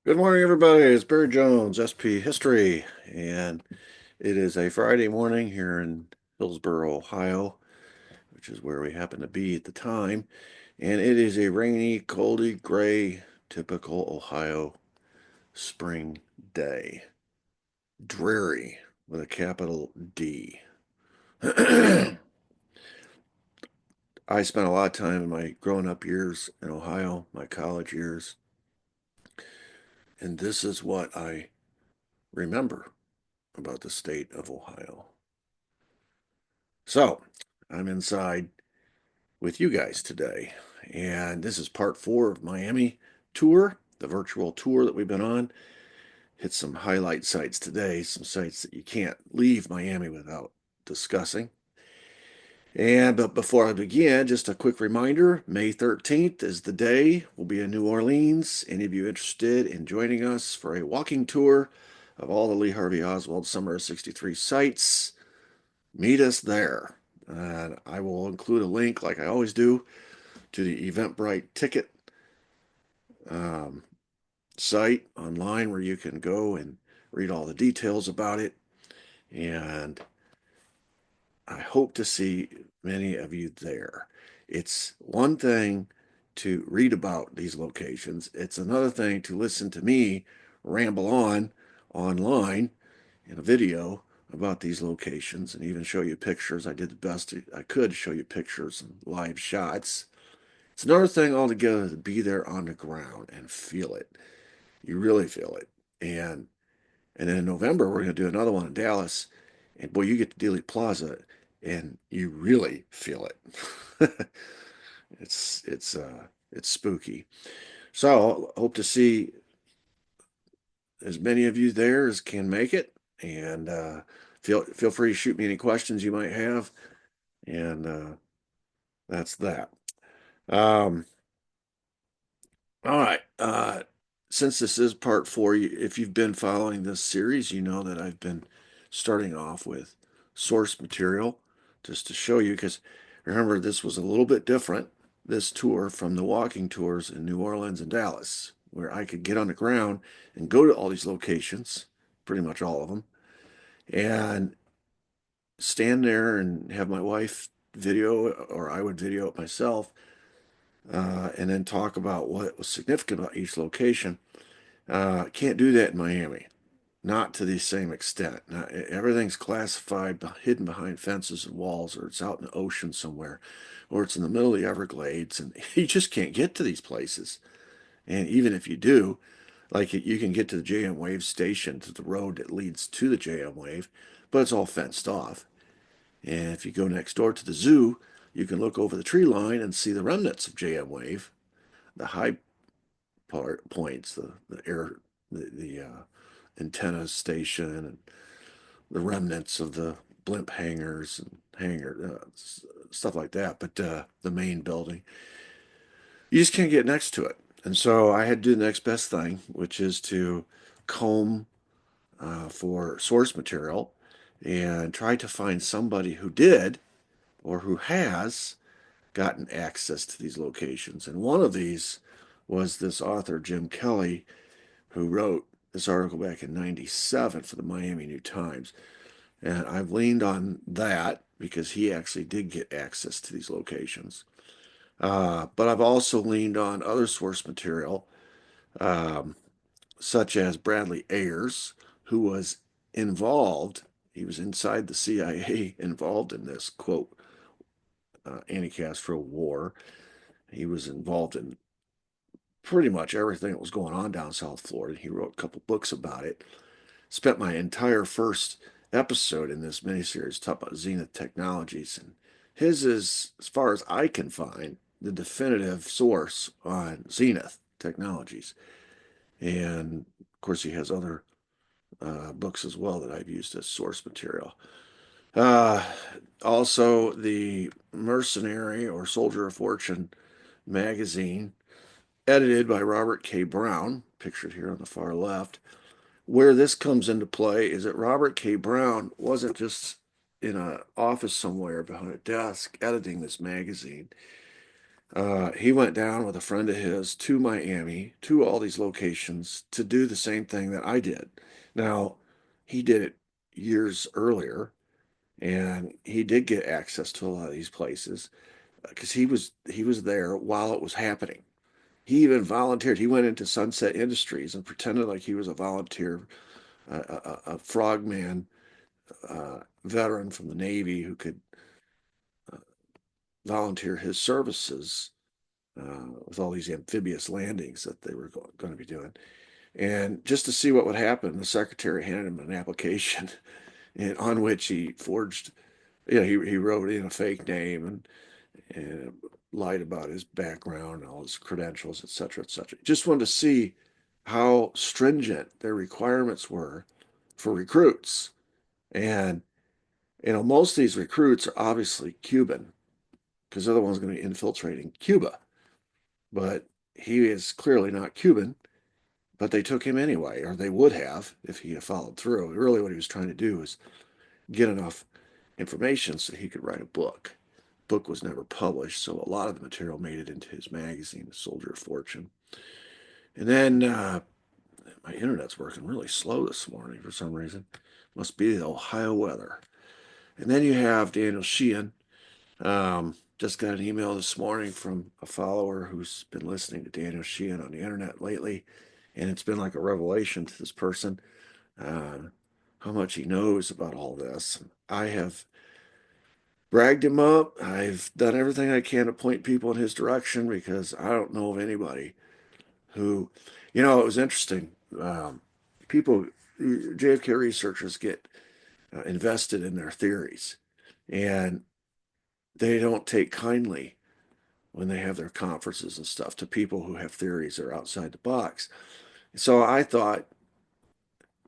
Good morning, everybody. It's Barry Jones, SP History, and it is a Friday morning here in Hillsboro, Ohio, which is where we happen to be at the time. And it is a rainy, coldy, gray, typical Ohio spring day. Dreary with a capital D. I spent a lot of time in my growing up years in Ohio, my college years, and this is what I remember about the state of Ohio. So, I'm inside with you guys today, and this is part 4 of Miami tour, the virtual tour that we've been on. Hit some highlight sites today, some sites that you can't leave Miami without discussing. But before I begin, just a quick reminder, May 13th is the day. We'll be in New Orleans. Any of you interested in joining us for a walking tour of all the Lee Harvey Oswald Summer of 63 sites? Meet us there. And I will include a link, like I always do, to the Eventbrite ticket um, site online where you can go and read all the details about it. And I hope to see many of you there. It's one thing to read about these locations, it's another thing to listen to me ramble on online in a video about these locations and even show you pictures. I did the best I could to show you pictures and live shots. It's another thing altogether to be there on the ground and feel it. You really feel it. And and then in November we're going to do another one in Dallas, and boy, you get to Dealey Plaza, and you really feel it. It's spooky. So hope to see as many of you there as can make it, and feel free to shoot me any questions you might have, and that's that. Um, all right. Since this is part 4, if you've been following this series, you know that I've been starting off with source material just to show you, because remember, this was a little bit different, this tour, from the walking tours in New Orleans and Dallas, where I could get on the ground and go to all these locations, pretty much all of them, and stand there and have my wife video, or I would video it myself, and then talk about what was significant about each location. Can't do that in Miami, not to the same extent. Not, everything's classified, hidden behind fences and walls, or it's out in the ocean somewhere, or it's in the middle of the Everglades, and you just can't get to these places. And even if you do, like you can get to the JM Wave station, to the road that leads to the JM Wave, but it's all fenced off. And if you go next door to the zoo, you can look over the tree line and see the remnants of JM Wave, the high points, the air, the antenna station, and the remnants of the blimp hangars and stuff like that. But the main building, you just can't get next to it. And so I had to do the next best thing, which is to comb for source material and try to find somebody who did or who has gotten access to these locations. And one of these was this author, Jim Kelly, who wrote this article back in 97 for the Miami New Times. And I've leaned on that because he actually did get access to these locations. But I've also leaned on other source material, um, such as Bradley Ayers, who was involved, he was inside the CIA involved in this, quote, anti-Castro war. He was involved in pretty much everything that was going on down South Florida. He wrote a couple books about it. Spent my entire first episode in this miniseries talking about Zenith Technologies, and his is, as far as I can find, the definitive source on Zenith Technologies. And of course, he has other books as well that I've used as source material. Uh, Also, the Mercenary or Soldier of Fortune magazine, edited by Robert K. Brown, pictured here on the far left. Where this comes into play is that Robert K. Brown wasn't just in an office somewhere behind a desk editing this magazine. He went down with a friend of his to Miami, to all these locations to do the same thing that I did. Now, he did it years earlier, and he did get access to a lot of these places because he was there while it was happening. He even volunteered. He went into Sunset Industries and pretended like he was a volunteer, a frogman veteran from the Navy who could uh, volunteer his services with all these amphibious landings that they were going to be doing. And just to see what would happen, the secretary handed him an application and on which he forged, he wrote in a fake name and lied about his background, all his credentials, et cetera, et cetera. Just wanted to see how stringent their requirements were for recruits. And, most of these recruits are obviously Cuban because they're the ones going to be infiltrating Cuba. But he is clearly not Cuban, but they took him anyway, or they would have if he had followed through. Really, what he was trying to do was get enough information so he could write a book. Book was never published, so a lot of the material made it into his magazine, Soldier of Fortune. And then my internet's working really slow this morning for some reason. Must be the Ohio weather. And then you have Daniel Sheehan. Just got an email this morning from a follower who's been listening to Daniel Sheehan on the internet lately, and it's been like a revelation to this person uh, how much he knows about all this. I have bragged him up. I've done everything I can to point people in his direction because I don't know of anybody who, it was interesting. People, JFK researchers get invested in their theories, and they don't take kindly when they have their conferences and stuff to people who have theories that are outside the box. So I thought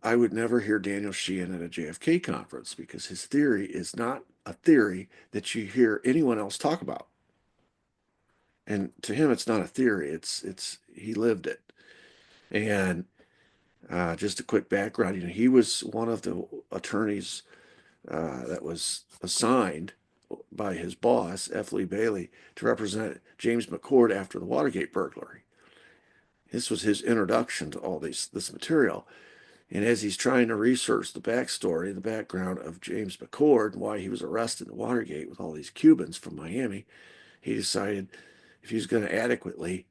I would never hear Daniel Sheehan at a JFK conference because his theory is not a theory that you hear anyone else talk about. And to him, it's not a theory. It's he lived it. And just a quick background, he was one of the attorneys that was assigned by his boss, F. Lee Bailey, to represent James McCord after the Watergate burglary. This was his introduction to all this material. And as he's trying to research the backstory, the background of James McCord and why he was arrested in Watergate with all these Cubans from Miami, he decided if he was going to adequately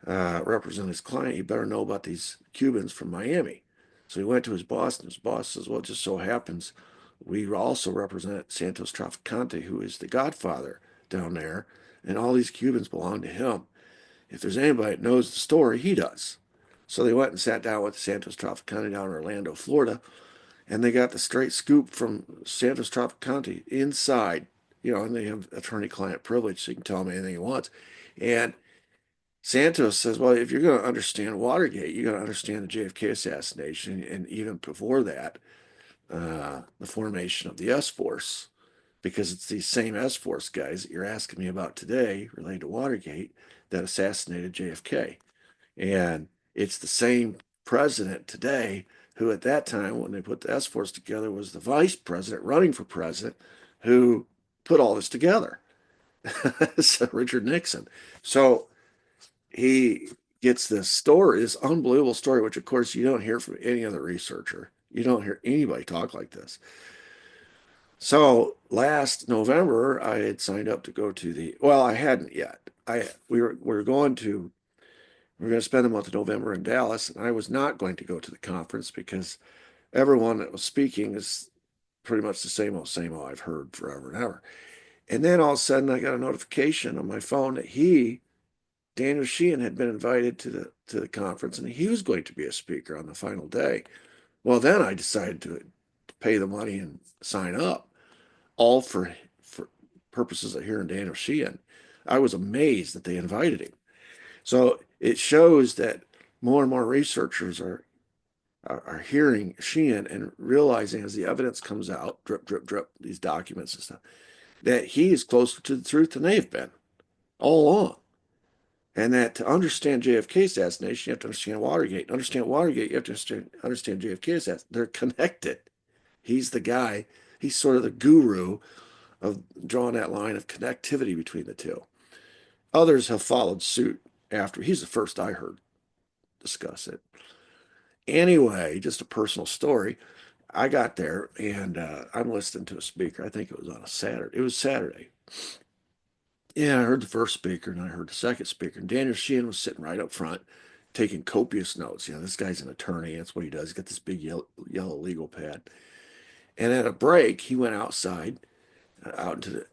represent his client, he better know about these Cubans from Miami. So he went to his boss, and his boss says, well, it just so happens we also represent Santos Traficante, who is the godfather down there, and all these Cubans belong to him. If there's anybody that knows the story, he does. So they went and sat down with Santos Traficante down in Orlando, Florida, and they got the straight scoop from Santos Traficante inside, and they have attorney-client privilege, so he can tell him anything he wants. And Santos says, well, if you're going to understand Watergate, you're going to understand the JFK assassination, and even before that, the formation of the S Force, because it's these same S Force guys that you're asking me about today related to Watergate that assassinated JFK. And it's the same president today who, at that time, when they put the S Force together, was the vice president running for president who put all this together. So Richard Nixon. So he gets this story, this unbelievable story, which, of course, you don't hear from any other researcher. You don't hear anybody talk like this. So last November, I had signed up to go to well, I hadn't yet. We were going to spend the month of November in Dallas, and I was not going to go to the conference because everyone that was speaking is pretty much the same old I've heard forever and ever. And then all of a sudden, I got a notification on my phone that Daniel Sheehan, had been invited to the conference, and he was going to be a speaker on the final day. Well, then I decided to pay the money and sign up, all for purposes of hearing Daniel Sheehan. I was amazed that they invited him. So it shows that more and more researchers are hearing Sheehan and realizing as the evidence comes out, drip, drip, drip, these documents and stuff, that he is closer to the truth than they've been all along. And that to understand JFK assassination, you have to understand Watergate. To understand Watergate, you have to understand JFK assassination. They're connected. He's the guy, he's sort of the guru of drawing that line of connectivity between the two. Others have followed suit after. He's the first I heard discuss it. Anyway, just a personal story. I got there and I'm listening to a speaker. I think it was on a Saturday. It was Saturday. Yeah, I heard the first speaker and I heard the second speaker. And Daniel Sheehan was sitting right up front taking copious notes. You know, this guy's an attorney. That's what he does. He's got this big yellow legal pad. And at a break, he went outside, out into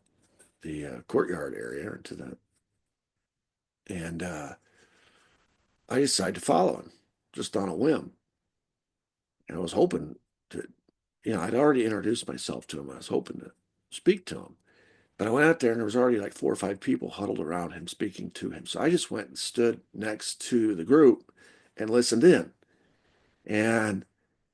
the courtyard area, into the, and I decided to follow him just on a whim. And I was hoping to, I'd already introduced myself to him. I was hoping to speak to him. But I went out there and there was already like 4 or 5 people huddled around him speaking to him. So I just went and stood next to the group and listened in. And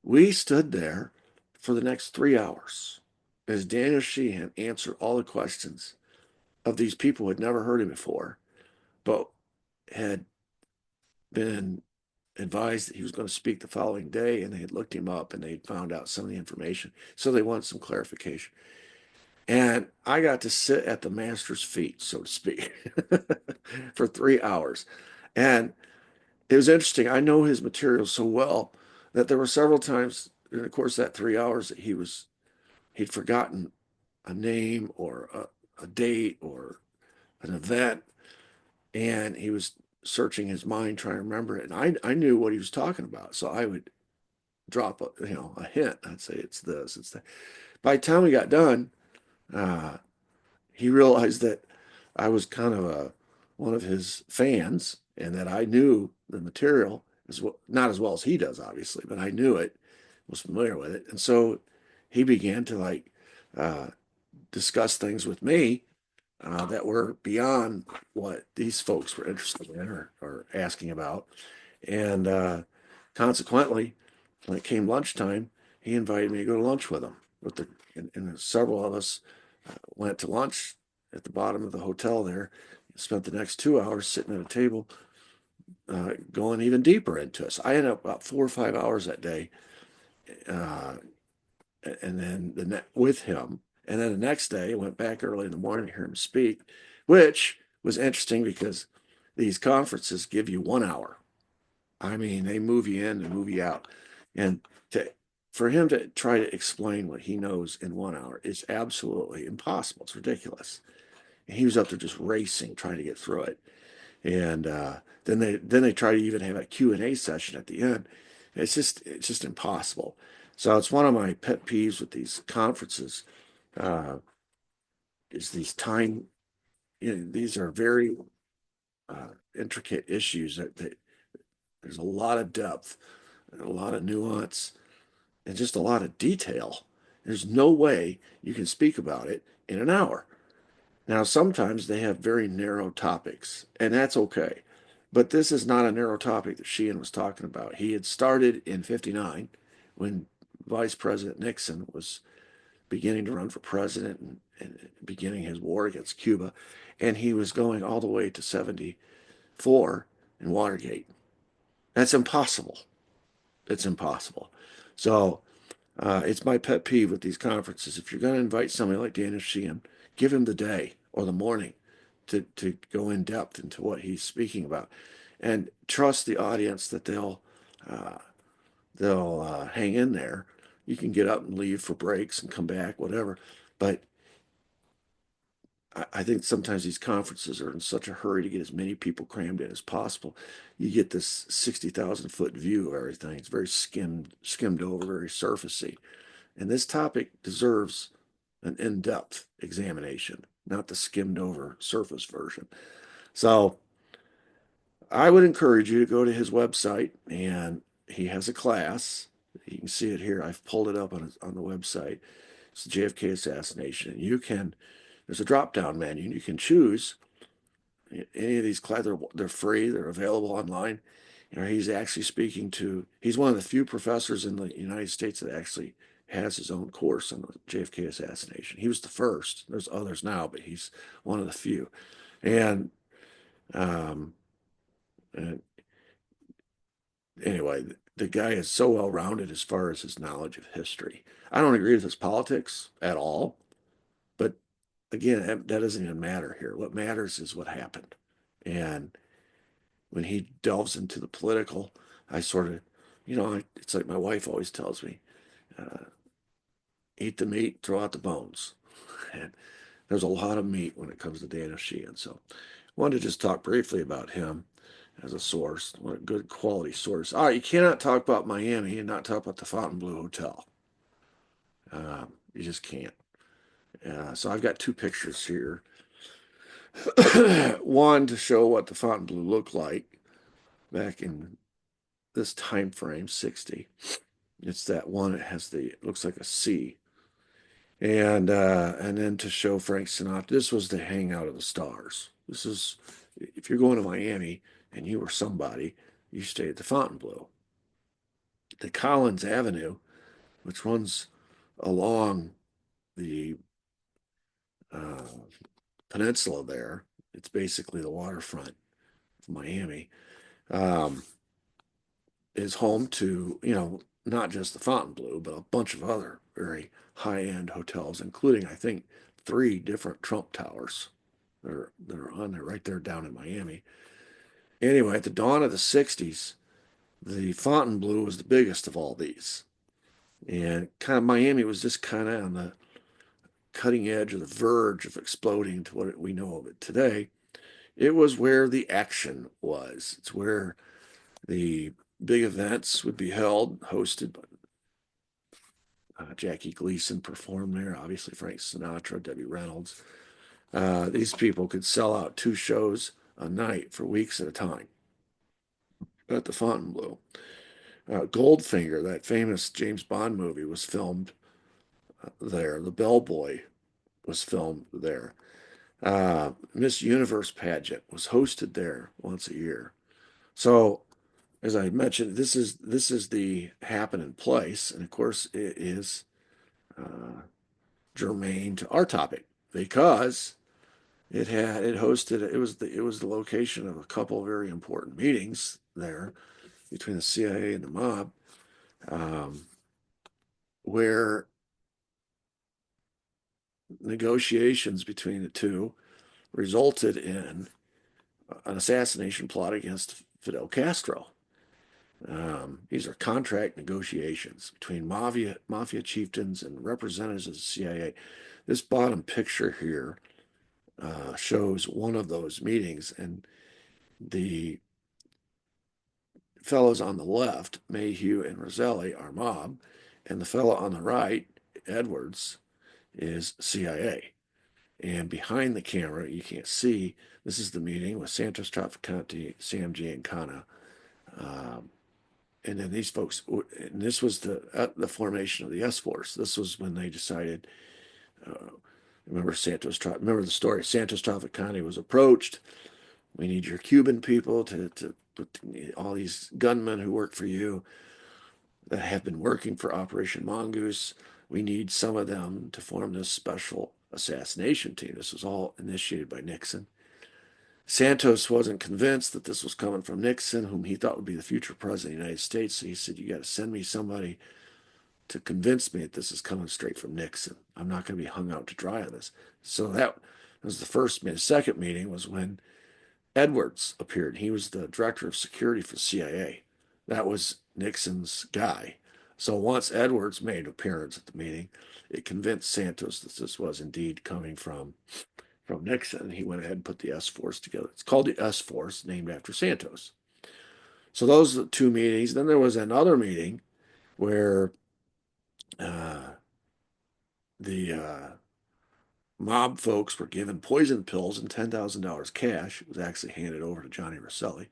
we stood there for the next 3 hours as Daniel Sheehan answered all the questions of these people who had never heard him before, but had been advised that he was going to speak the following day, and they had looked him up and they had found out some of the information. So they wanted some clarification. And I got to sit at the master's feet, so to speak, for 3 hours. And it was interesting. I know his material so well that there were several times in the course of that 3 hours that he'd forgotten a name or a date or an event, and he was searching his mind trying to remember it. And I knew what he was talking about, so I would drop a hint. I'd say it's this, it's that. By the time we got done, uh, he realized that I was kind of one of his fans and that I knew the material as well, not as well as he does, obviously, but I knew it, was familiar with it. And so he began to uh, discuss things with me that were beyond what these folks were interested in or asking about. And consequently, when it came lunchtime, he invited me to go to lunch with him. And several of us went to lunch at the bottom of the hotel there. Spent the next 2 hours sitting at a table, going even deeper into us. I ended up about 4 or 5 hours that day, uh, and then with him. And then the next day, I went back early in the morning to hear him speak, which was interesting because these conferences give you 1 hour. I mean, they move you in and move you out. And to, for him to try to explain what he knows in 1 hour is absolutely impossible. It's ridiculous. And he was up there just racing, trying to get through it. And then they try to even have a Q&A session at the end. It's just impossible. So it's one of my pet peeves with these conferences, uh, is these time. These are very intricate issues that there's a lot of depth and a lot of nuance and just a lot of detail. There's no way you can speak about it in an hour. Now, sometimes they have very narrow topics, and that's okay. But this is not a narrow topic that Sheehan was talking about. He had started in 59 when Vice President Nixon was beginning to run for president and beginning his war against Cuba. And he was going all the way to 74 in Watergate. That's impossible. It's impossible. So it's my pet peeve with these conferences. If you're going to invite somebody like Daniel Sheehan, give him the day or the morning to go in depth into what he's speaking about, and trust the audience that uh, they'll hang in there. You can get up and leave for breaks and come back, whatever. But I think sometimes these conferences are in such a hurry to get as many people crammed in as possible. You get this 60,000 foot view of everything. It's very skimmed over, very surfacey. And this topic deserves an in-depth examination, not the skimmed over surface version. So I would encourage you to go to his website, and he has a class. You can see it here. I've pulled it up on the website. It's the JFK assassination. And there's a drop-down menu, and you can choose any of these classes. They're free. They're available online. He's actually he's one of the few professors in the United States that actually has his own course on the JFK assassination. He was the first. There's others now, but he's one of the few. And, um, and anyway, the guy is so well rounded as far as his knowledge of history. I don't agree with his politics at all, but again, that doesn't even matter here. What matters is what happened. And when he delves into the political, I sort of, it's like my wife always tells me, uh, eat the meat, throw out the bones. And there's a lot of meat when it comes to Daniel Sheehan. So I wanted to just talk briefly about him as a source. What a good quality source. All right, you cannot talk about Miami and not talk about the Fontainebleau Hotel. You just can't. So I've got two pictures here. One to show what the Fontainebleau looked like back in this time frame, 60. It's that one. It has it looks like a C. And then to show Frank Sinatra, this was the hangout of the stars. This is if you're going to Miami and you were somebody, you stay at the Fontainebleau. The Collins Avenue, which runs along the uh, peninsula there, it's basically the waterfront of Miami, um, is home to, not just the Fontainebleau, but a bunch of other very high-end hotels, including, I think, three different Trump towers that are on there right there down in Miami. Anyway, at the dawn of the 60s, the Fontainebleau was the biggest of all these. And kind of Miami was just kind of on the cutting edge or the verge of exploding to what we know of it today. It was where the action was. It's where the big events would be held, hosted by Jackie Gleason performed there, obviously Frank Sinatra, Debbie Reynolds. These people could sell out two shows a night for weeks at a time at the Fontainebleau. Goldfinger, that famous James Bond movie, was filmed there. The Bellboy was filmed there. Miss Universe pageant was hosted there once a year. So, as I mentioned, this is the happening place, and of course, it is uh, germane to our topic because it was the location of a couple of very important meetings there between the CIA and the mob, um, where negotiations between the two resulted in an assassination plot against Fidel Castro. These are contract negotiations between mafia chieftains and representatives of the CIA. This bottom picture here shows one of those meetings, and the fellows on the left, Mayhew and Roselli, are mob, and the fellow on the right, Edwards, is CIA. And behind the camera, you can't see, this is the meeting with Santos Trafficante, Sam Giancana, um, and then these folks, and this was the formation of the S Force. This was when they decided. Uh, remember the story. Santos Trafficante was approached. We need your Cuban people to put all these gunmen who work for you that have been working for Operation Mongoose. We need some of them to form this special assassination team. This was all initiated by Nixon. Santos wasn't convinced that this was coming from Nixon, whom he thought would be the future president of the United States. So he said, "You got to send me somebody to convince me that this is coming straight from Nixon. I'm not going to be hung out to dry on this." So that was the first meeting. The second meeting was when Edwards appeared. He was the director of security for the CIA. That was Nixon's guy. So once Edwards made an appearance at the meeting, it convinced Santos that this was indeed coming from Nixon. He went ahead and put the S Force together. It's called the S Force, named after Santos. So those are the two meetings. Then there was another meeting where uh, the mob folks were given poison pills and $10,000 cash. It was actually handed over to Johnny Roselli.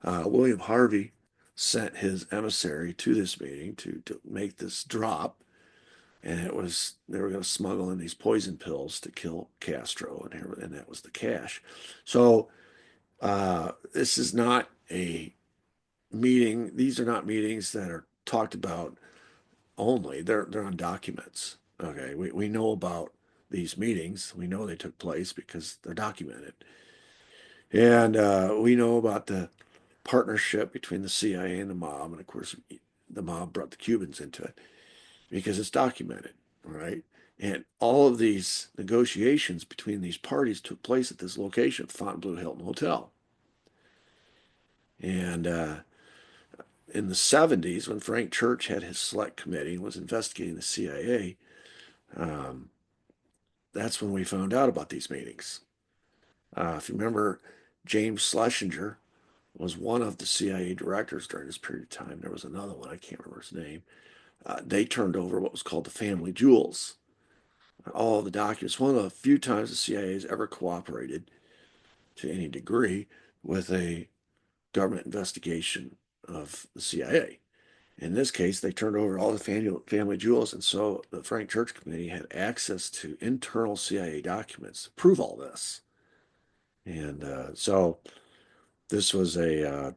William Harvey sent his emissary to this meeting to make this drop, and they were going to smuggle in these poison pills to kill Castro, and that was the cash. So this is not a meeting. These are not meetings that are talked about only. They're on documents. Okay, we know about these meetings. We know they took place because they're documented, and we know about the partnership between the CIA and the mob, and of course, the mob brought the Cubans into it because it's documented, right? And all of these negotiations between these parties took place at this location, Fontainebleau Hilton Hotel. And in the 70s, when Frank Church had his select committee and was investigating the CIA, um, that's when we found out about these meetings. If you remember, James Schlesinger was one of the CIA directors during this period of time. There was another one, I can't remember his name. They turned over what was called the family jewels, all the documents. One of the few times the CIA has ever cooperated to any degree with a government investigation of the CIA. In this case, they turned over all the family jewels, and so the Frank Church Committee had access to internal CIA documents to prove all this. And so this was a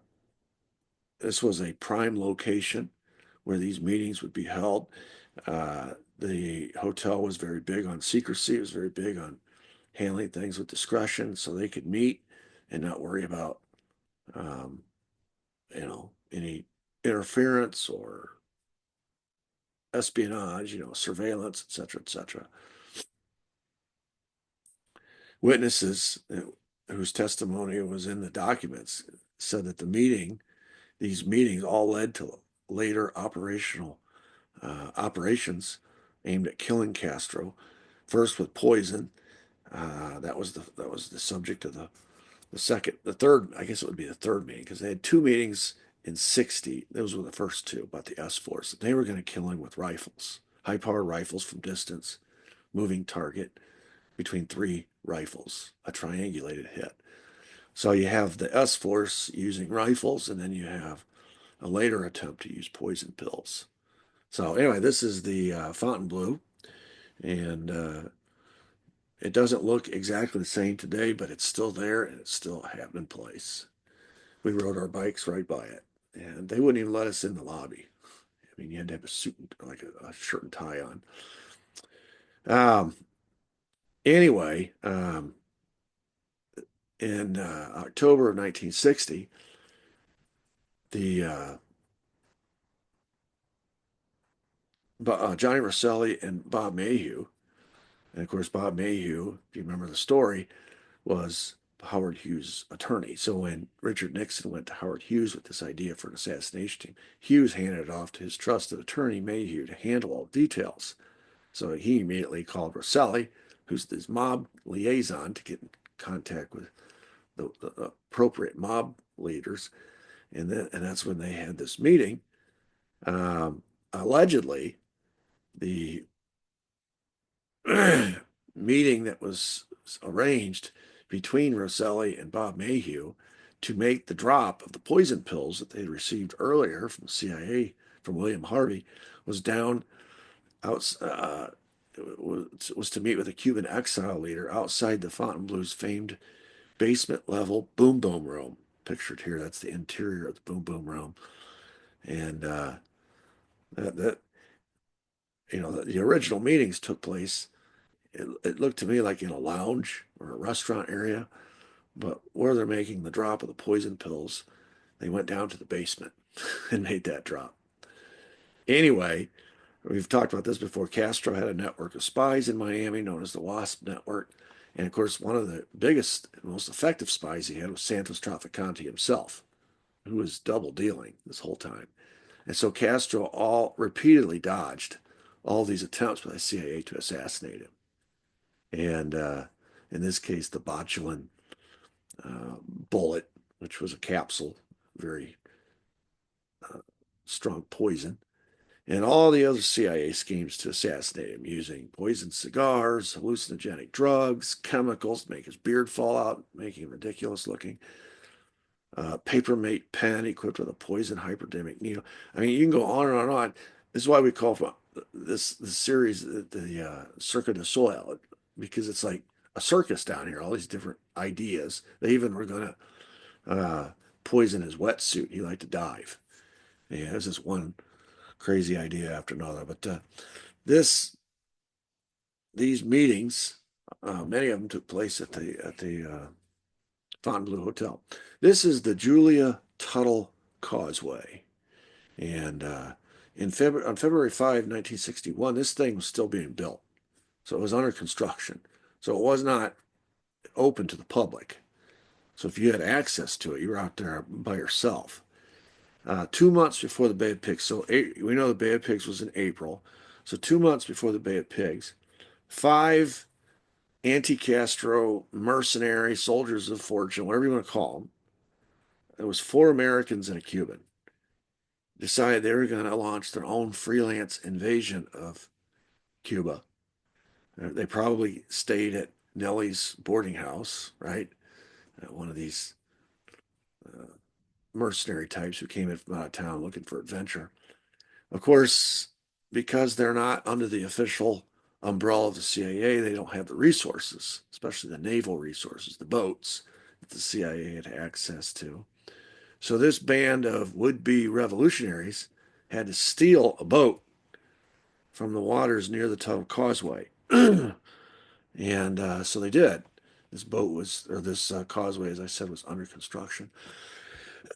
this was a prime location where these meetings would be held. The hotel was very big on secrecy. It was very big on handling things with discretion, so they could meet and not worry about, um, any interference or espionage, surveillance, et cetera, et cetera. Witnesses whose testimony was in the documents said that these meetings all led to later operations aimed at killing Castro. First with poison. That was the subject of the third. I guess it would be the third meeting because they had two meetings in '60. Those were the first two about the S force. They were going to kill him with rifles, high-powered rifles from distance, moving target between three rifles, a triangulated hit. So you have the S force using rifles, and then you have a later attempt to use poison pills. So anyway, this is the Fontainebleau, and it doesn't look exactly the same today, but it's still there and it's still having in place. We rode our bikes right by it, and they wouldn't even let us in the lobby. I mean, you had to have a suit, like a shirt and tie on. Um, anyway, in October of 1960, the Johnny Roselli and Bob Mayhew, and of course Bob Mayhew, if you remember the story, was Howard Hughes' attorney. So when Richard Nixon went to Howard Hughes with this idea for an assassination team, Hughes handed it off to his trusted attorney, Mayhew, to handle all the details. So he immediately called Roselli, who's this mob liaison, to get in contact with the appropriate mob leaders. And that's when they had this meeting. Allegedly, the meeting that was arranged between Roselli and Bob Mayhew to make the drop of the poison pills that they had received earlier from the CIA from William Harvey was down out was to meet with a Cuban exile leader outside the Fontainebleau's famed basement level boom boom room. Pictured here, that's the interior of the boom boom room, and that the original meetings took place. It looked to me like in a lounge or a restaurant area, but where they're making the drop of the poison pills, they went down to the basement and made that drop. Anyway, we've talked about this before. Castro had a network of spies in Miami known as the WASP network. And of course, one of the biggest and most effective spies he had was Santos Trafficante himself, who was double dealing this whole time. And so Castro all repeatedly dodged all these attempts by the CIA to assassinate him. And in this case, the botulin bullet, which was a capsule, very uh, strong poison, and all the other CIA schemes to assassinate him using poisoned cigars, hallucinogenic drugs, chemicals to make his beard fall out, making him ridiculous looking, papermate pen equipped with a poison hypodermic needle. I mean, you can go on and on and on. This is why we call this series the Cirque du Soleil, because it's like a circus down here, all these different ideas. They even were going to poison his wetsuit. He liked to dive. Yeah, there's this one crazy idea after another. But this these meetings, many of them took place at the Fontainebleau Hotel. This is the Julia Tuttle Causeway, and on February 5, 1961, this thing was still being built, so it was under construction. So it was not open to the public. So if you had access to it, you were out there by yourself. 2 months before the Bay of Pigs, so we know the Bay of Pigs was in April. So 2 months before the Bay of Pigs, five anti-Castro mercenary soldiers of fortune, whatever you want to call them, it was four Americans and a Cuban, decided they were going to launch their own freelance invasion of Cuba. They probably stayed at Nellie's boarding house, right? One of these uh, mercenary types who came in from out of town looking for adventure. Of course, because they're not under the official umbrella of the CIA, they don't have the resources, especially the naval resources, the boats that the CIA had access to. So this band of would-be revolutionaries had to steal a boat from the waters near the Tuttle Causeway. And so they did. This boat was, or this causeway, as I said, was under construction.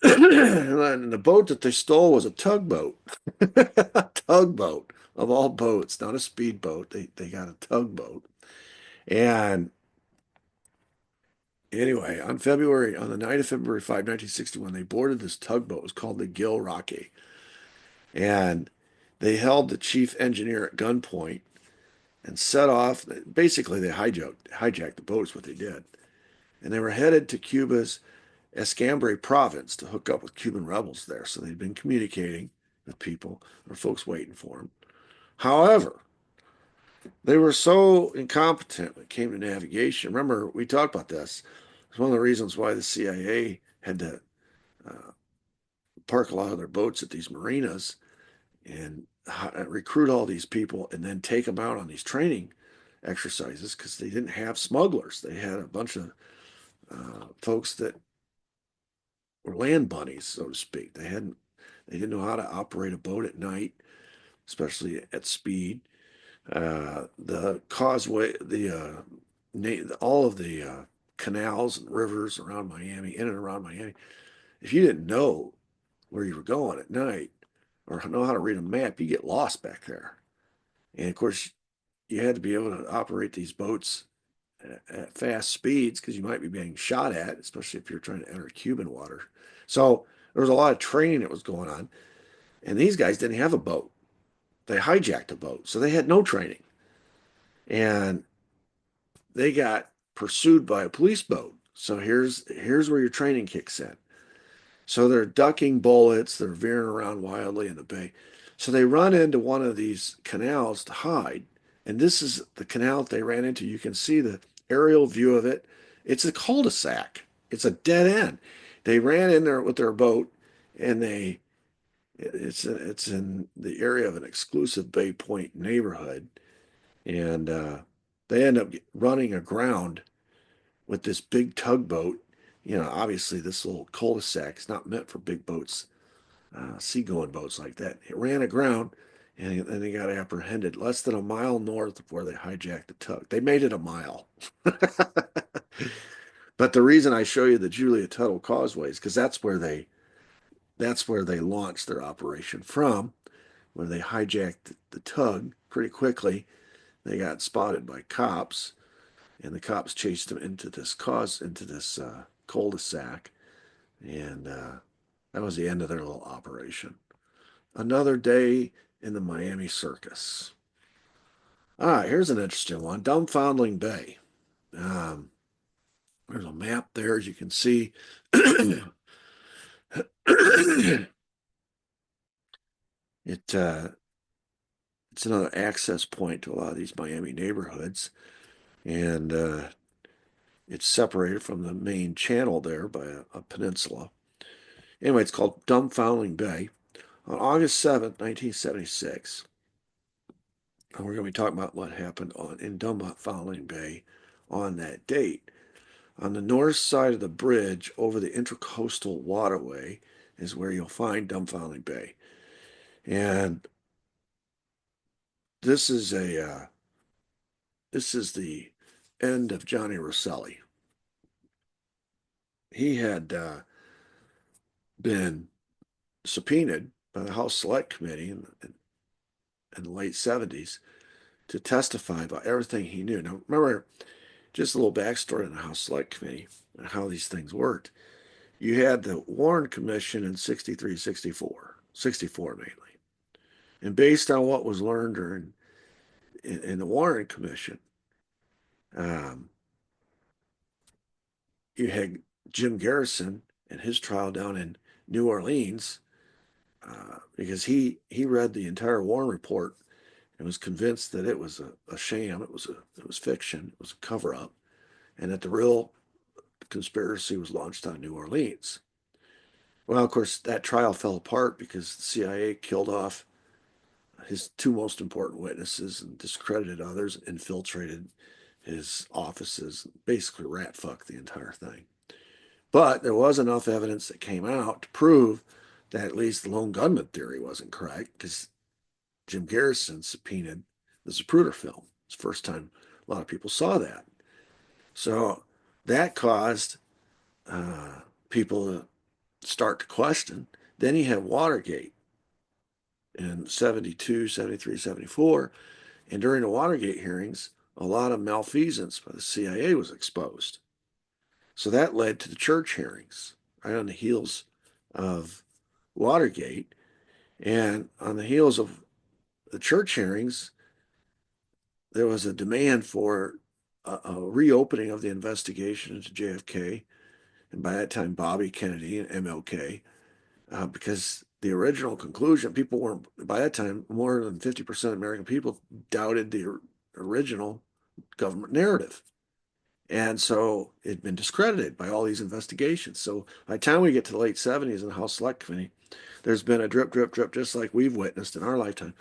And the boat that they stole was a tugboat. A tugboat of all boats, not a speedboat. They got a tugboat. And anyway, on the night of February 5, 1961, they boarded this tugboat. It was called the Gil Rocky. And they held the chief engineer at gunpoint and set off. Basically, they hijacked the boat, is what they did. And they were headed to Cuba's Escambray province to hook up with Cuban rebels there. So they'd been communicating with people. There were folks waiting for them. However, they were so incompetent when it came to navigation. Remember, we talked about this. It's one of the reasons why the CIA had to uh, park a lot of their boats at these marinas and recruit all these people and then take them out on these training exercises because they didn't have smugglers. They had a bunch of folks that were land bunnies, so to speak. They didn't know how to operate a boat at night, especially at speed. The causeway, all of the canals and rivers around Miami, in and around Miami. If you didn't know where you were going at night or know how to read a map, you get lost back there. And of course, you had to be able to operate these boats at fast speeds because you might be being shot at, especially if you're trying to enter Cuban water. So there was a lot of training that was going on. And these guys didn't have a boat. They hijacked a boat. So they had no training. And they got pursued by a police boat. So here's where your training kicks in. So they're ducking bullets, they're veering around wildly in the bay. So they run into one of these canals to hide. And this is the canal that they ran into. You can see the aerial view of it. It's a cul-de-sac. It's a dead end. They ran in there with their boat and it's in the area of an exclusive Bay Point neighborhood. And they end up running aground with this big tugboat. Obviously this little cul-de-sac is not meant for big boats, seagoing boats like that. It ran aground and then they got apprehended less than a mile north of where they hijacked the tug. They made it a mile. But the reason I show you the Julia Tuttle Causeway is because that's where they launched their operation from, where they hijacked the tug pretty quickly. They got spotted by cops, and the cops chased them into this cul-de-sac, and that was the end of their little operation. Another day in the Miami circus. Here's an interesting one: Dumfoundling Bay. Um, there's a map there, as you can see. it it's another access point to a lot of these Miami neighborhoods, and it's separated from the main channel there by a peninsula. Anyway, it's called Dumfoundling Bay. On August 7th, 1976, and we're going to be talking about what happened in Dumfoundling Bay on that date. On the north side of the bridge over the Intracoastal Waterway is where you'll find Dumfoundling Bay. And this is the end of Johnny Roselli. He had been subpoenaed by the House Select Committee in the late 70s to testify about everything he knew. Now, remember, just a little backstory on the House Select Committee and how these things worked. You had the Warren Commission in 63, 64, 64 mainly. And based on what was learned in the Warren Commission, um, you had Jim Garrison and his trial down in New Orleans because he read the entire Warren report and was convinced that it was a sham, it was fiction, it was a cover up, and that the real conspiracy was launched on New Orleans. Well, of course, that trial fell apart because the CIA killed off his two most important witnesses and discredited others, infiltrated his offices, basically rat fucked the entire thing. But there was enough evidence that came out to prove that at least the lone gunman theory wasn't correct because Jim Garrison subpoenaed the Zapruder film. It's the first time a lot of people saw that. So that caused people to start to question. Then you have Watergate in 72, 73, 74. And during the Watergate hearings, a lot of malfeasance by the CIA was exposed. So that led to the church hearings, right on the heels of Watergate. And on the heels of the church hearings, there was a demand for a reopening of the investigation into JFK, and by that time, Bobby Kennedy and MLK, because the original conclusion, people weren't, by that time, more than 50% of American people doubted the original government narrative. And so it'd been discredited by all these investigations. So by the time we get to the late 70s in the House Select Committee, there's been a drip, drip, drip, just like we've witnessed in our lifetime,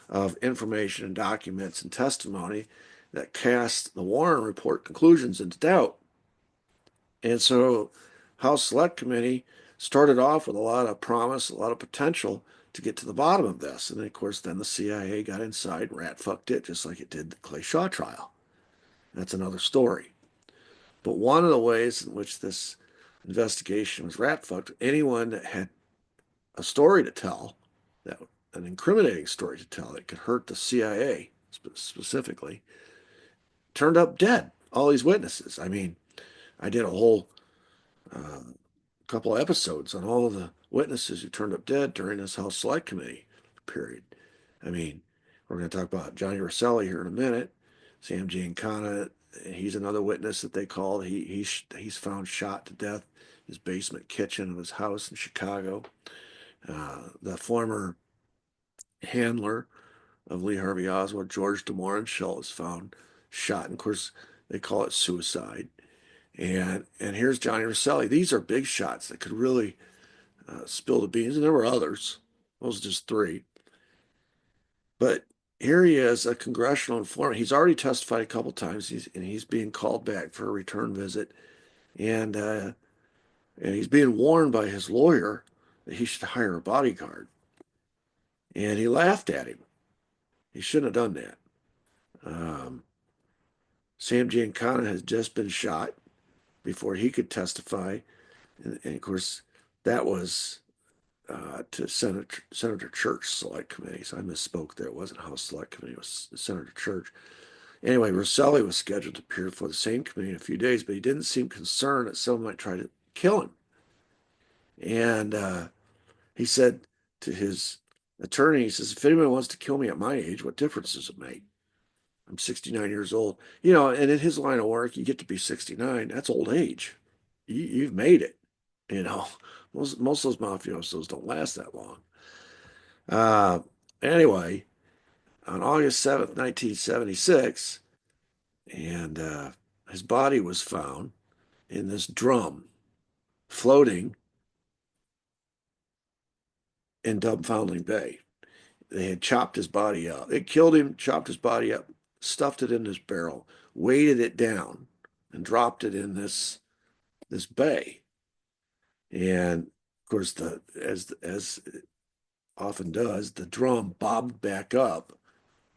of information and documents and testimony that cast the Warren Report conclusions into doubt. And so House Select Committee started off with a lot of promise, a lot of potential to get to the bottom of this. And of course, then the CIA got inside and rat fucked it, just like it did the Clay Shaw trial. That's another story. But one of the ways in which this investigation was rat fucked, anyone that had a story to tell, that an incriminating story to tell that could hurt the CIA specifically, turned up dead. All these witnesses. I mean, I did a whole uh, couple of episodes on all of the witnesses who turned up dead during this House Select Committee period. I mean, we're going to talk about Johnny Roselli here in a minute. Sam Giancana, he's another witness that they called. He's found shot to death in his basement kitchen of his house in Chicago. The former handler of Lee Harvey Oswald, George DeMorenshall, is found shot. And of course, they call it suicide. And here's Johnny Roselli. These are big shots that could really spill the beans. And there were others. Those are just three. But here he is, a congressional informant. He's already testified a couple times, and he's being called back for a return visit, and he's being warned by his lawyer that he should hire a bodyguard. And he laughed at him. He shouldn't have done that. Um, Sam Giancana has just been shot before he could testify, and of course, that was to Senator Church Select Committee. So I misspoke there. It wasn't House Select Committee. It was Senator Church. Anyway, Roselli was scheduled to appear before the same committee in a few days, but he didn't seem concerned that someone might try to kill him. And he said to his attorney, he says, if anyone wants to kill me at my age, what difference does it make? I'm 69 years old. You know, and in his line of work, you get to be 69. That's old age. You've made it. You know, most of those mafiosos don't last that long. Uh, anyway, on August 7th, 1976, and his body was found in this drum floating in Dumfoundling Bay. They had chopped his body up. They killed him, chopped his body up, stuffed it in this barrel, weighted it down, and dropped it in this bay. And of course, as it often does, the drum bobbed back up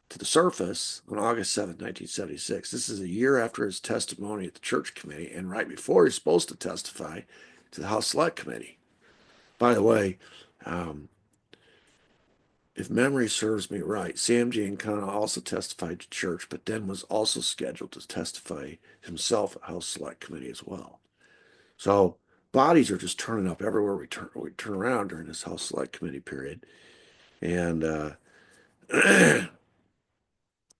to the surface on August 7th, 1976. This is a year after his testimony at the Church Committee and right before he's supposed to testify to the House Select Committee. By the way, if memory serves me right, Sam Giancana also testified to church, but then was also scheduled to testify himself at House Select Committee as well. So bodies are just turning up everywhere we turn around during this House Select Committee period. And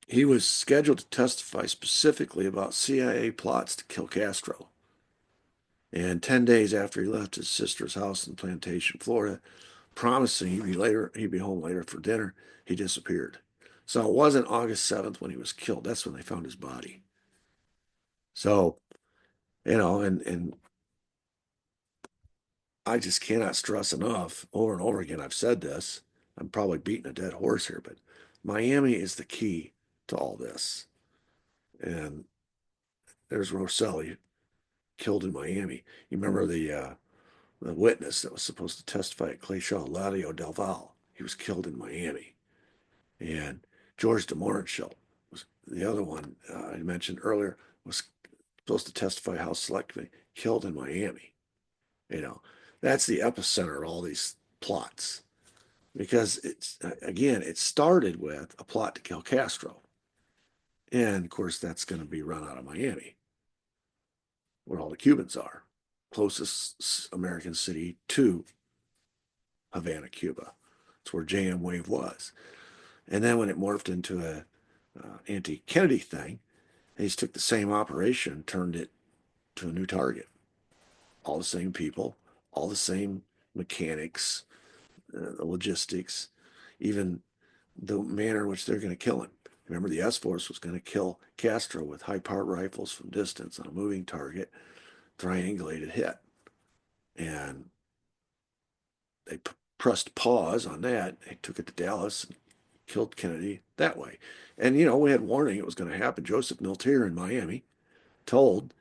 he was scheduled to testify specifically about CIA plots to kill Castro. And 10 days after he left his sister's house in Plantation, Florida, promising he'd be home later for dinner, he disappeared. So it wasn't August 7th when he was killed. That's when they found his body. So, and I just cannot stress enough over and over again. I've said this. I'm probably beating a dead horse here, but Miami is the key to all this. And there's Roselli killed in Miami. You remember the witness that was supposed to testify at Clay Shaw, Ladio Del Val. He was killed in Miami. And George DeMorenshall was the other one I mentioned earlier, was supposed to testify House Select Committee, killed in Miami. You know, that's the epicenter of all these plots because it started with a plot to kill Castro. And of course, that's going to be run out of Miami, where all the Cubans are, closest American city to Havana, Cuba. It's where JM Wave was. And then when it morphed into a anti-Kennedy thing, they just took the same operation, turned it to a new target. All the same people, all the same mechanics, the logistics, even the manner in which they're going to kill him. Remember, the S-Force was going to kill Castro with high-powered rifles from distance on a moving target, triangulated hit. And they pressed pause on that. They took it to Dallas and killed Kennedy that way. And, we had warning it was going to happen. Joseph Miltier in Miami told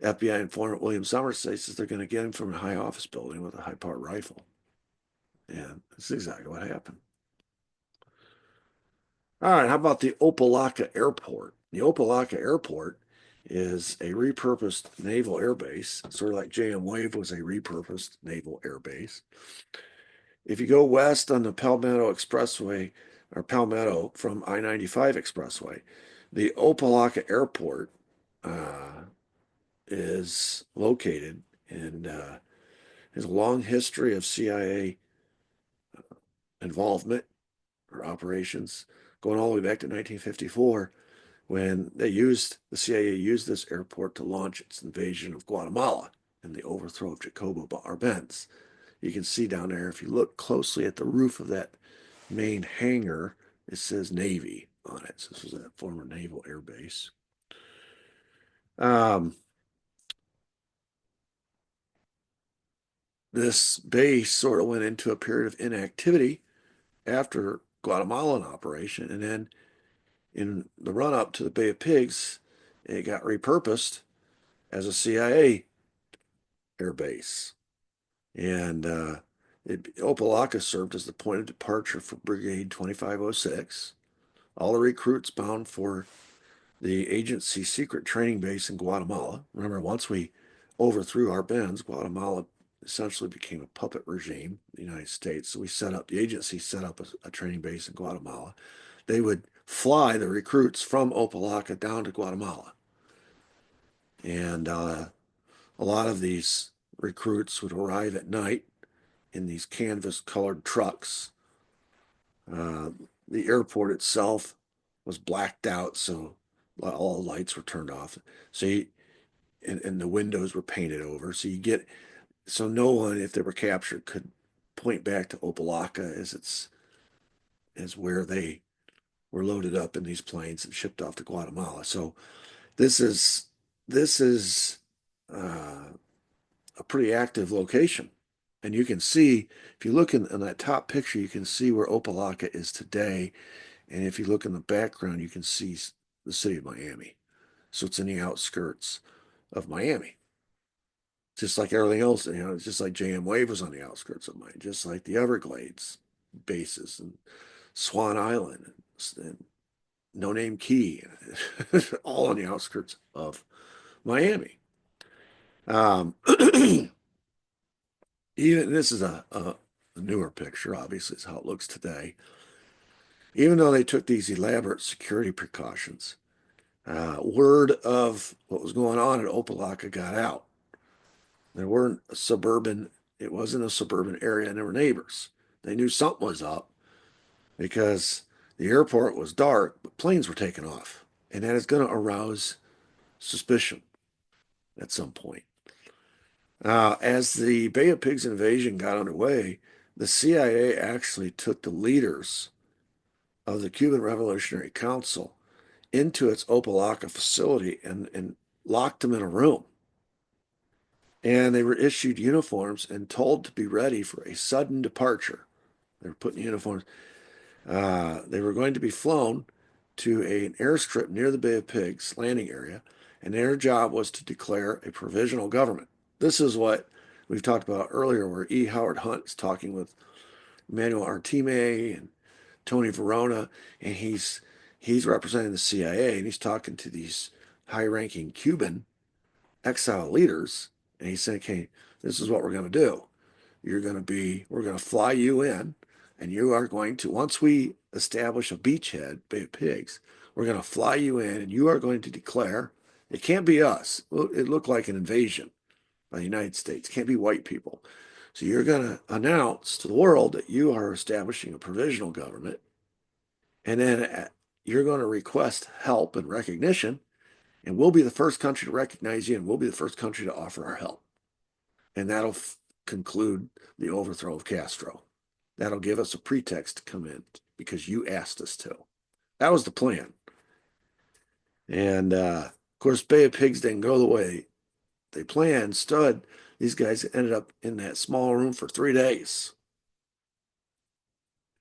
FBI informant William Summers says they're going to get him from a high office building with a high-powered rifle. And that's exactly what happened. All right, how about the Opa-locka Airport? The Opa-locka Airport is a repurposed naval air base, sort of like JM Wave was a repurposed naval air base. If you go west on the Palmetto Expressway, or Palmetto from I-95 Expressway, the Opa-locka Airport is located and has a long history of CIA involvement or operations going all the way back to 1954 when the CIA used this airport to launch its invasion of Guatemala and the overthrow of Jacobo Arbenz. You can see down there, if you look closely at the roof of that main hangar, it says Navy on it. So this was a former naval air base. This base sort of went into a period of inactivity after Guatemalan operation, and then in the run-up to the Bay of Pigs, it got repurposed as a CIA air base. And Opa-locka served as the point of departure for Brigade 2506. All the recruits bound for the agency's secret training base in Guatemala. Remember, once we overthrew Arbenz, Guatemala essentially became a puppet regime, the United States. So the agency set up a training base in Guatemala. They would fly the recruits from Opa-locka down to Guatemala. And a lot of these recruits would arrive at night in these canvas-colored trucks. The airport itself was blacked out, so all lights were turned off. And the windows were painted over. So no one, if they were captured, could point back to Opa-locka as where they were loaded up in these planes and shipped off to Guatemala. So this is a pretty active location. And you can see, if you look in that top picture, you can see where Opa-locka is today. And if you look in the background, you can see the city of Miami. So it's in the outskirts of Miami. Just like everything else, it's just like JM Wave was on the outskirts of Miami, just like the Everglades bases and Swan Island and No Name Key, all on the outskirts of Miami. Even this is a the newer picture, obviously, is how it looks today. Even though they took these elaborate security precautions, word of what was going on at Opa-locka got out. There weren't a suburban, it wasn't a suburban area, and there were neighbors. They knew something was up because the airport was dark, but planes were taking off. And that is going to arouse suspicion at some point. As the Bay of Pigs invasion got underway, the CIA actually took the leaders of the Cuban Revolutionary Council into its Opa-locka facility and locked them in a room. And they were issued uniforms and told to be ready for a sudden departure. They were put in uniforms. They were going to be flown to an airstrip near the Bay of Pigs landing area, and their job was to declare a provisional government. This is what we've talked about earlier, where E. Howard Hunt is talking with Manuel Artime and Tony Verona, and he's representing the CIA, and he's talking to these high-ranking Cuban exile leaders, and he's saying, "Okay, this is what we're going to do. We're going to fly you in, and you are going to, once we establish a beachhead, Bay of Pigs, we're going to fly you in, and you are going to declare, it can't be us. It looked like an invasion by the United States. It can't be white people. So you're going to announce to the world that you are establishing a provisional government, and then you're going to request help and recognition, and we'll be the first country to recognize you, and we'll be the first country to offer our help. And that'll conclude the overthrow of Castro. That'll give us a pretext to come in because you asked us to." That was the plan. And of course, Bay of Pigs didn't go the way they planned. Instead, these guys ended up in that small room for 3 days.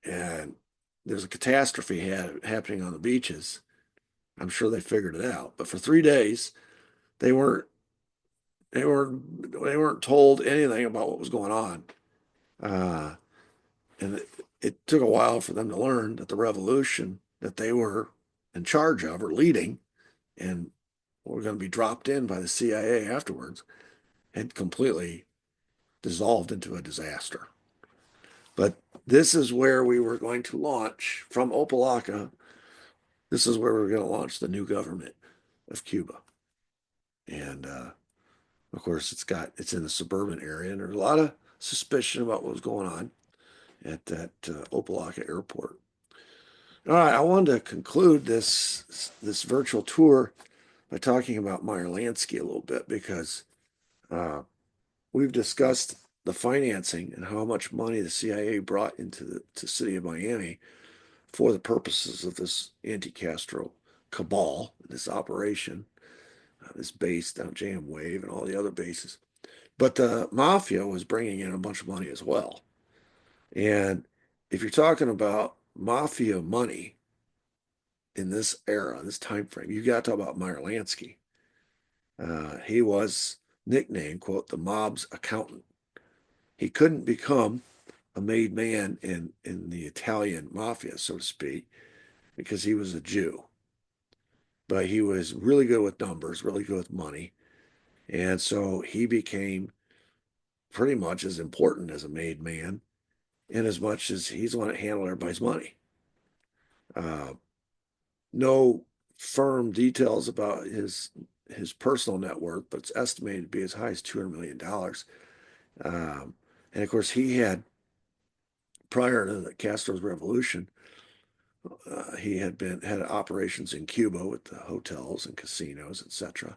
And there's a catastrophe happening on the beaches. I'm sure they figured it out. But for 3 days, they weren't they weren't told anything about what was going on. Uh, and it took a while for them to learn that the revolution that they were in charge of or leading and were going to be dropped in by the CIA afterwards had completely dissolved into a disaster. But this is where we were going to launch from Opa-locka. This is where we were going to launch the new government of Cuba. And of course, it's in the suburban area, and there's a lot of suspicion about what was going on at that Opa-locka Airport. All right, I wanted to conclude this virtual tour by talking about Meyer Lansky a little bit because we've discussed the financing and how much money the CIA brought into the city of Miami for the purposes of this anti-Castro cabal, this operation, this base down JM Wave and all the other bases. But the mafia was bringing in a bunch of money as well. And if you're talking about mafia money in this era, this time frame, you got to talk about Meyer Lansky. He was nicknamed, quote, the mob's accountant. He couldn't become a made man in the Italian mafia, so to speak, because he was a Jew. But he was really good with numbers, really good with money. And so he became pretty much as important as a made man in as much as he's the one that handled everybody's money. No firm details about his personal net worth, but it's estimated to be as high as $200 million. And of course, he had, prior to the Castro's revolution, he had operations in Cuba with the hotels and casinos, etc.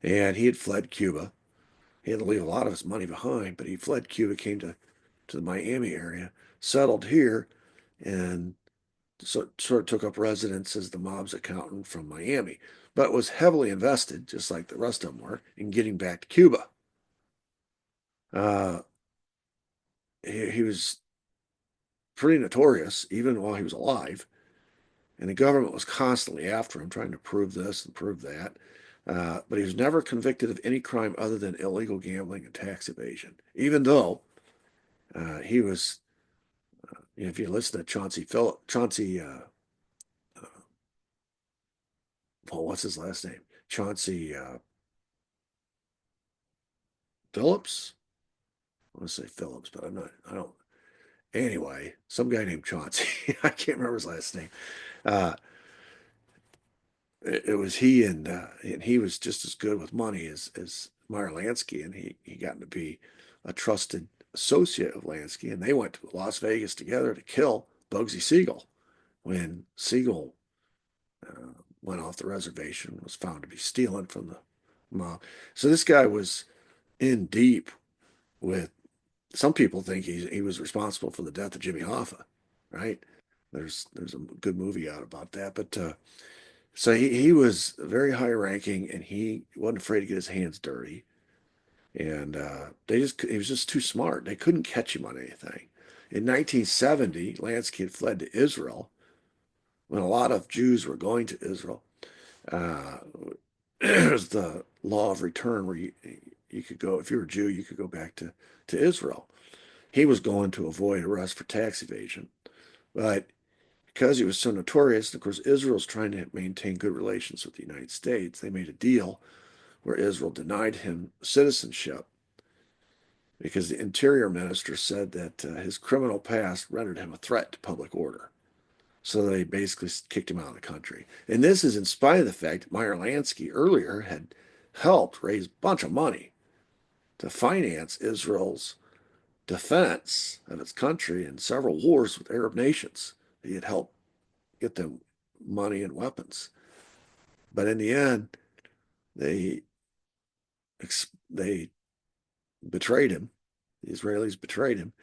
And he had fled Cuba. He had to leave a lot of his money behind, but he fled Cuba, came to the Miami area, settled here, and so sort of took up residence as the mob's accountant from Miami, but was heavily invested, just like the rest of them were, in getting back to Cuba. Uh, he was pretty notorious even while he was alive, and the government was constantly after him, trying to prove this and prove that. But he was never convicted of any crime other than illegal gambling and tax evasion, even though he was, if you listen to Chauncey, well, what's his last name? Chauncey Phillips. I want to say Phillips, but I don't. Anyway, some guy named Chauncey. I can't remember his last name. Uh, it was he, and he was just as good with money as Meyer Lansky, and he got to be a trusted associate of Lansky, and they went to Las Vegas together to kill Bugsy Siegel when Siegel went off the reservation, was found to be stealing from the mob. So this guy was in deep with. Some people think he was responsible for the death of Jimmy Hoffa, right? There's a good movie out about that, but so he was very high ranking, and he wasn't afraid to get his hands dirty. And he was just too smart. They couldn't catch him on anything. In 1970, Lansky had fled to Israel when a lot of Jews were going to Israel. Uh, There's the law of return where you could go, if you were a Jew, you could go back to Israel. He was going to avoid arrest for tax evasion. But because he was so notorious, and of course, Israel's trying to maintain good relations with the United States, they made a deal where Israel denied him citizenship because the interior minister said that his criminal past rendered him a threat to public order. So they basically kicked him out of the country. And this is in spite of the fact that Meyer Lansky earlier had helped raise a bunch of money to finance Israel's defense of its country in several wars with Arab nations. He had helped get them money and weapons. But in the end, they they betrayed him. The Israelis betrayed him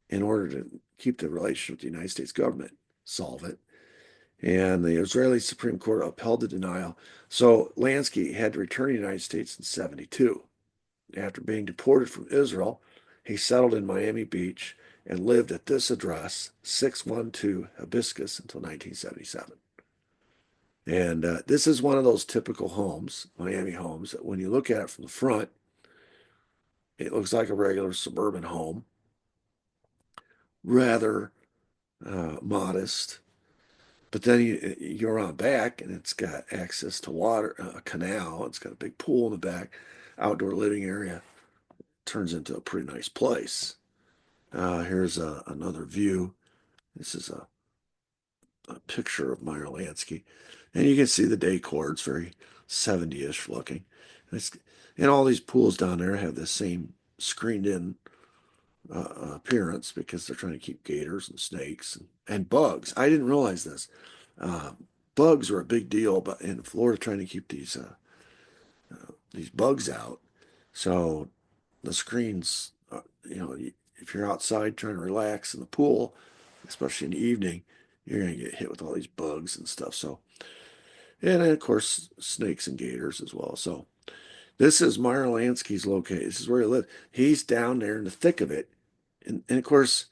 in order to keep the relationship with the United States government solvent. And the Israeli Supreme Court upheld the denial. So Lansky had to return to the United States in 72. After being deported from Israel, he settled in Miami Beach and lived at this address, 612 Hibiscus, until 1977. And this is one of those typical homes, Miami homes, that when you look at it from the front, it looks like a regular suburban home, rather modest. But then you're on back, and it's got access to water, a canal. It's got a big pool in the back, outdoor living area. Turns into a pretty nice place. Here's another view. This is a picture of Meyer Lansky. And you can see the decor. It's very 70-ish looking. And all these pools down there have the same screened-in appearance because they're trying to keep gators and snakes and bugs. I didn't realize this. Uh, Bugs are a big deal, but in Florida, trying to keep these bugs out. So the screens, if you're outside trying to relax in the pool, especially in the evening, you're going to get hit with all these bugs and stuff. So, and then of course, snakes and gators as well. So this is Meyer Lansky's location. This is where he lived. He's down there in the thick of it. And of course,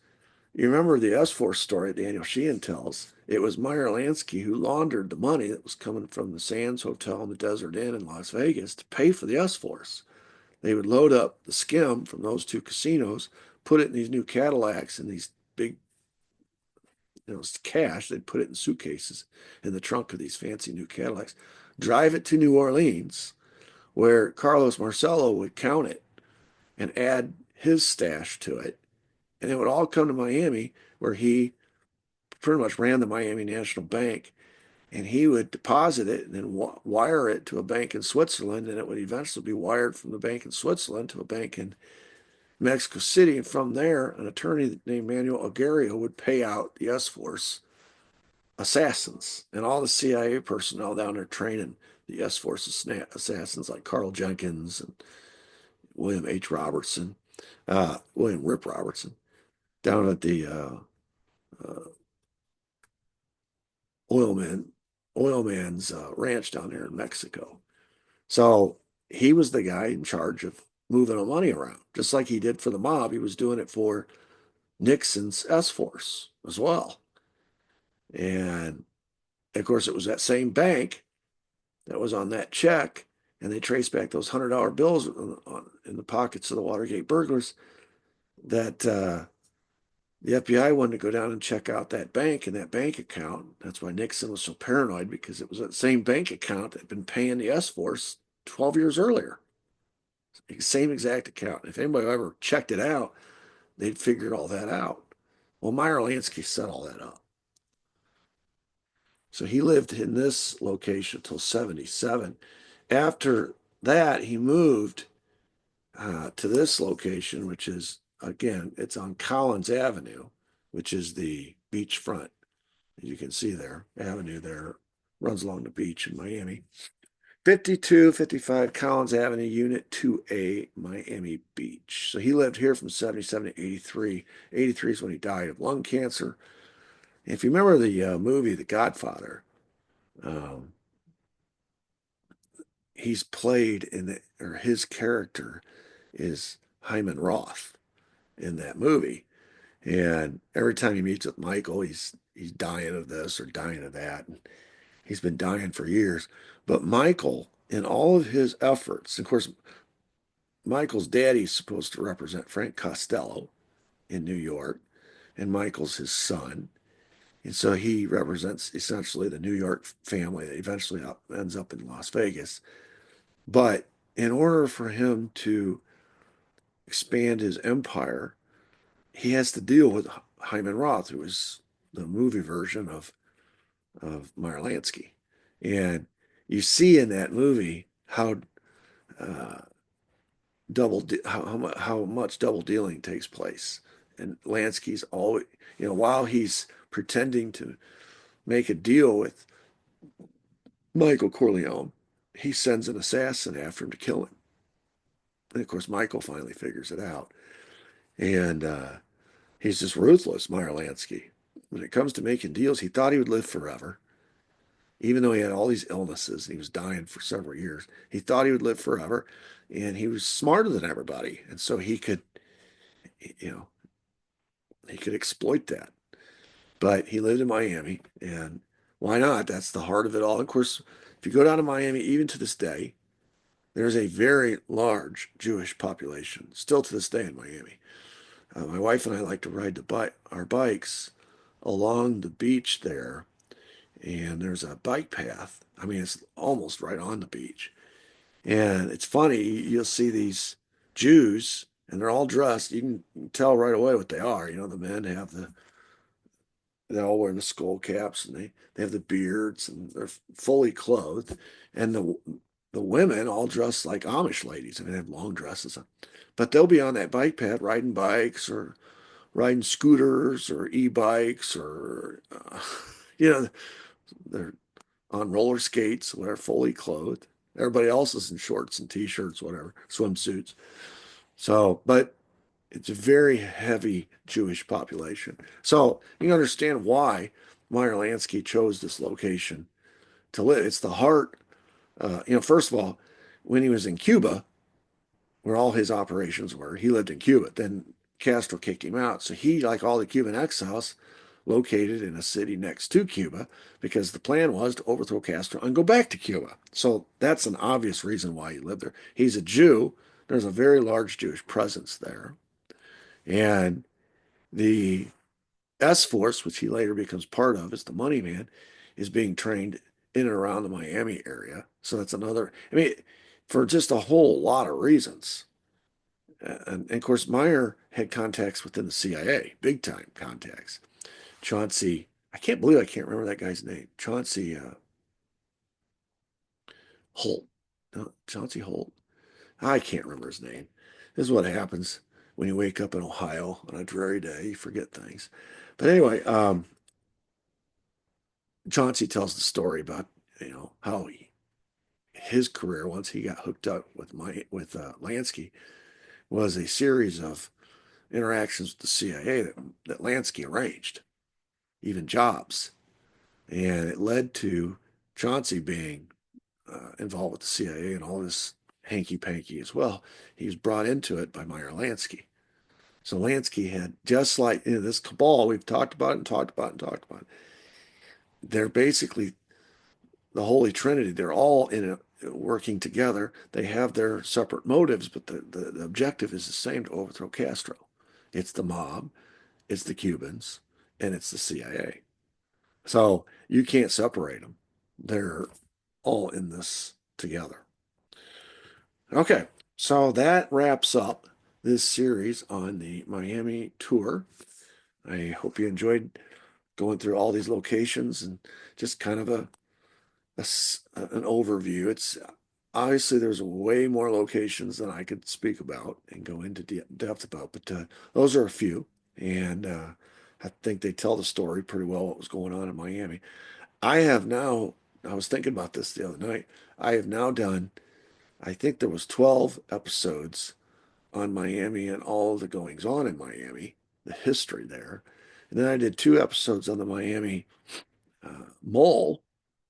you remember the S-Force story Daniel Sheehan tells. It was Meyer Lansky who laundered the money that was coming from the Sands Hotel and the Desert Inn in Las Vegas to pay for the S-Force. They would load up the skim from those two casinos, put it in these new Cadillacs and these big, cash. They'd put it in suitcases in the trunk of these fancy new Cadillacs, drive it to New Orleans, where Carlos Marcello would count it and add his stash to it. And it would all come to Miami, where he pretty much ran the Miami National Bank. And he would deposit it and then wire it to a bank in Switzerland. And it would eventually be wired from the bank in Switzerland to a bank in Mexico City. And from there, an attorney named Manuel Aguirre would pay out the S-Force assassins and all the CIA personnel down there training the S-Force assassins like Carl Jenkins and William H. Robertson, William Rip Robertson, down at the uh, oil man's ranch down there in Mexico. So he was the guy in charge of moving the money around, just like he did for the mob. He was doing it for Nixon's S-Force as well. And of course, it was that same bank that was on that check, and they traced back those $100 bills in the pockets of the Watergate burglars that the FBI wanted to go down and check out that bank and that bank account. That's why Nixon was so paranoid, because it was that same bank account that had been paying the S-Force 12 years earlier. Same exact account. If anybody ever checked it out, they'd figured all that out. Well, Meyer Lansky set all that up. So he lived in this location until 77. After that, he moved to this location, which is, again, it's on Collins Avenue, which is the beachfront. As you can see there, avenue there runs along the beach in Miami. 5255 Collins Avenue, Unit 2A, Miami Beach. So he lived here from 77 to 83. 83 is when he died of lung cancer. If you remember the movie The Godfather, um, he's played in the, or his character is Hyman Roth in that movie. And every time he meets with Michael, he's dying of this or dying of that. And he's been dying for years. But Michael, in all of his efforts, of course, Michael's daddy's supposed to represent Frank Costello in New York, and Michael's his son. And so he represents essentially the New York family that eventually ends up in Las Vegas. But in order for him to expand his empire, he has to deal with Hyman Roth, who is the movie version of Meyer Lansky. And you see in that movie how uh, how much double dealing takes place. And Lansky's always, while he's pretending to make a deal with Michael Corleone, he sends an assassin after him to kill him. And of course, Michael finally figures it out. And he's just ruthless, Meyer Lansky. When it comes to making deals, he thought he would live forever, even though he had all these illnesses. He was dying for several years. He thought he would live forever, and he was smarter than everybody. And so you know, he could exploit that. But he lived in Miami, and why not? That's the heart of it all. Of course, if you go down to Miami, even to this day, there's a very large Jewish population still to this day in Miami. My wife and I like to ride our bikes along the beach there, and there's a bike path. I mean, it's almost right on the beach. And it's funny, you'll see these Jews, and they're all dressed. You can tell right away what they are. The men have they're all wearing the skull caps, and they have the beards, and they're fully clothed. And the women all dressed like Amish ladies. I mean, they have long dresses on. But they'll be on that bike path riding bikes or riding scooters or e-bikes or, they're on roller skates, they're fully clothed. Everybody else is in shorts and t-shirts, whatever, swimsuits. So, but it's a very heavy Jewish population. So you understand why Meyer Lansky chose this location to live. It's the heart. First of all, when he was in Cuba, where all his operations were, he lived in Cuba. Then Castro kicked him out. So he, like all the Cuban exiles, located in a city next to Cuba because the plan was to overthrow Castro and go back to Cuba. So that's an obvious reason why he lived there. He's a Jew. There's a very large Jewish presence there. And the S Force, which he later becomes part of, is the money man, is being trained in and around the Miami area. So that's another, I mean, for just a whole lot of reasons. And of course, Meyer had contacts within the CIA, big time contacts. Chauncey, I can't believe I can't remember that guy's name. Chauncey Holt. No, Chauncey Holt. I can't remember his name. This is what happens when you wake up in Ohio on a dreary day. You forget things. But anyway, Chauncey tells the story about how his career once he got hooked up with Lansky was a series of interactions with the CIA that Lansky arranged, even jobs, and it led to Chauncey being involved with the CIA and all this hanky panky as well. He was brought into it by Meyer Lansky. So Lansky had just like this cabal we've talked about and talked about and talked about. They're basically the Holy Trinity. They're all working together. They have their separate motives, but the objective is the same, to overthrow Castro. It's the mob, it's the Cubans, and it's the CIA. So you can't separate them. They're all in this together. Okay, so that wraps up this series on the Miami tour. I hope you enjoyed going through all these locations and just kind of an overview. It's obviously there's way more locations than I could speak about and go into depth about, but those are a few, and I think they tell the story pretty well what was going on in Miami. I have now, I was thinking about this the other night. I have now done, I think there was 12 episodes on Miami and all of the goings on in Miami, the history there. And then I did 2 episodes on the Miami Mall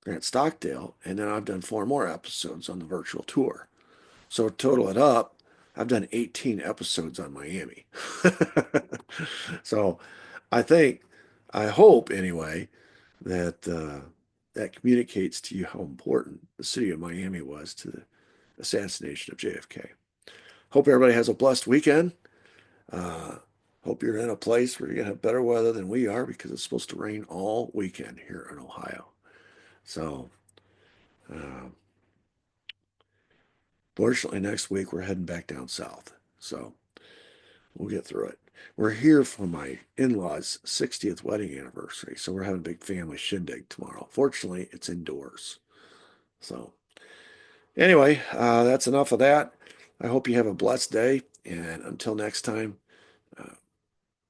at Stockdale, and then I've done 4 more episodes on the virtual tour. So total it up, I've done 18 episodes on Miami. So I think, I hope anyway, that that communicates to you how important the city of Miami was to the assassination of JFK. Hope everybody has a blessed weekend. Uh, Hope you're in a place where you're going to have better weather than we are because it's supposed to rain all weekend here in Ohio. So, uh, fortunately, next week we're heading back down south. So, we'll get through it. We're here for my in-laws' 60th wedding anniversary. So, we're having a big family shindig tomorrow. Fortunately, it's indoors. So, anyway, that's enough of that. I hope you have a blessed day. And until next time, uh,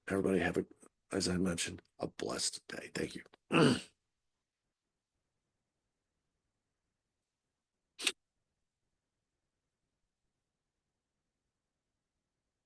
everybody have a, as I mentioned, a blessed day. Thank you.